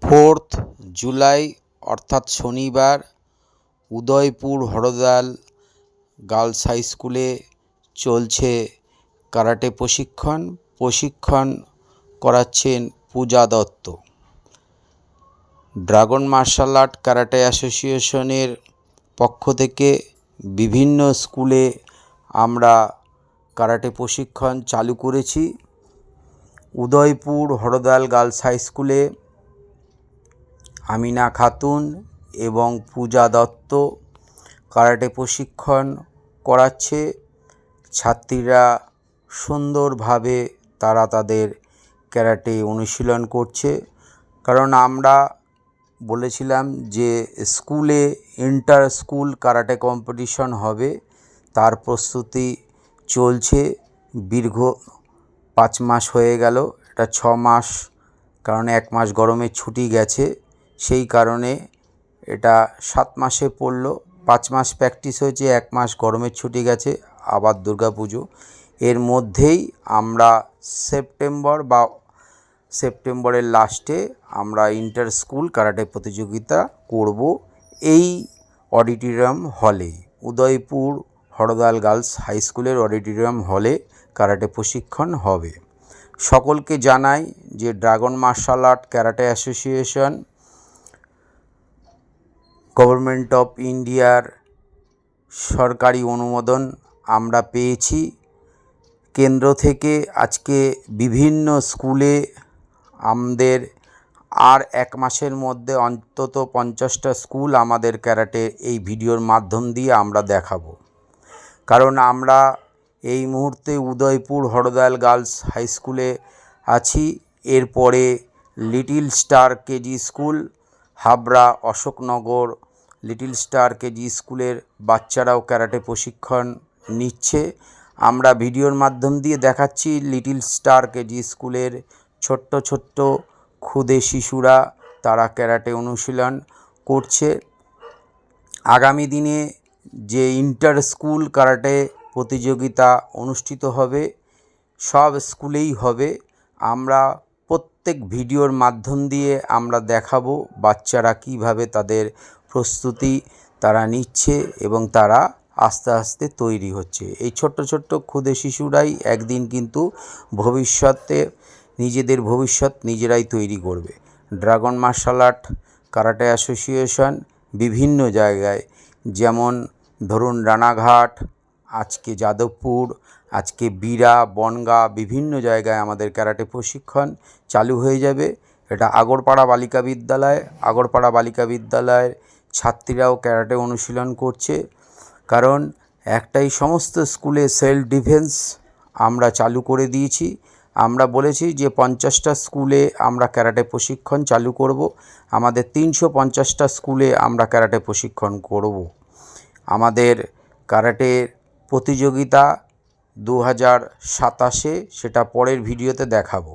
4th July অর্থাৎ শনিবার Udaipur Hardal girls high স্কুলে চলছে কারাটে প্রশিক্ষণ করাচ্ছেন Puja Dutta. Dragon martial art karate অ্যাসোসিয়েশনের পক্ষ থেকে বিভিন্ন স্কুলে আমরা কারাটে প্রশিক্ষণ চালু করেছি। উদয়পুর হরদাল গার্লস হাই স্কুলে আমিনা খাতুন এবং পূজা দত্ত কারাটে প্রশিক্ষণ করাচ্ছে। ছাত্রীরা সুন্দরভাবে তারা তাদের ক্যারাটে অনুশীলন করছে, কারণ আমরা বলেছিলাম যে স্কুলে ইন্টার স্কুল কারাটে কম্পিটিশন হবে, তার প্রস্তুতি চলছে। দীর্ঘ 5 মাস হয়ে গেল, এটা 6 মাস, কারণ 1 মাস গরমের ছুটি গেছে, সেই কারণে এটা 7 মাসে পড়ল। 5 মাস প্র্যাকটিস হয়েছে, 1 মাস গরমের ছুটি গেছে, আবার দুর্গাপুজো। এর মধ্যেই আমরা সেপ্টেম্বরের লাস্টে আমরা ইন্টার স্কুল কারাটে প্রতিযোগিতা করব এই অডিটোরিয়াম হলে, উদয়পুর হরদাল গার্লস হাই স্কুলের অডিটোরিয়াম হলে কারাটে প্রশিক্ষণ হবে। সকলকে জানাই যে dragon martial art karate association government of ইন্ডিয়ার সরকারি অনুমোদন আমরা পেয়েছি কেন্দ্র থেকে। আজকে বিভিন্ন স্কুলে আমাদের আর 1 মাসের মধ্যে অন্তত 50টা স্কুল আমাদের ক্যারাটে এই ভিডিওর মাধ্যম দিয়ে আমরা দেখাবো, কারণ আমরা এই মুহূর্তে উদয়পুর হরদাল গার্লস হাই স্কুলে আছি। এরপরে little star KG school, Habra Ashoknagar little star KG স্কুলের বাচ্চারাও ক্যারাটে প্রশিক্ষণ নিচ্ছে। আমরা ভিডিওর মাধ্যম দিয়ে দেখাচ্ছি লিটল স্টার কেজি স্কুলের ছোট্ট ক্ষুদে শিশুরা তারা ক্যারাটে অনুশীলন করছে। আগামী দিনে যে ইন্টার স্কুল কারাটে প্রতিযোগিতা অনুষ্ঠিত হবে, সব স্কুলেই হবে। আমরা প্রত্যেক ভিডিওর মাধ্যম দিয়ে আমরা দেখাবো বাচ্চারা কিভাবে তাদের প্রস্তুতি তারা নিচ্ছে এবং তারা আস্তে আস্তে তৈরি হচ্ছে। এই ছোট্ট ক্ষুদে শিশুরাই একদিন কিন্তু ভবিষ্যতে নিজেদের ভবিষ্যৎ নিজেরাই তৈরি করবে। Dragon martial art karate association বিভিন্ন জায়গায়, যেমন ধরুন রানাঘাট, আজকে যাদবপুর, আজকে বীরা, বনগাঁ, বিভিন্ন জায়গায় আমাদের ক্যারাটে প্রশিক্ষণ চালু হয়ে যাবে। এটা আগরপাড়া বালিকা বিদ্যালয়ের ছাত্রীরাও ক্যারাটে অনুশীলন করছে, কারণ একটাই সমস্ত স্কুলে সেলফ ডিফেন্স আমরা চালু করে দিয়েছি। আমরা বলেছি যে 50টা স্কুলে আমরা ক্যারাটে প্রশিক্ষণ চালু করব, আমাদের 350টা স্কুলে আমরা ক্যারাটে প্রশিক্ষণ করব। আমাদের কারাটের প্রতিযোগিতা 2027-এ, সেটা পরের ভিডিওতে দেখাবো।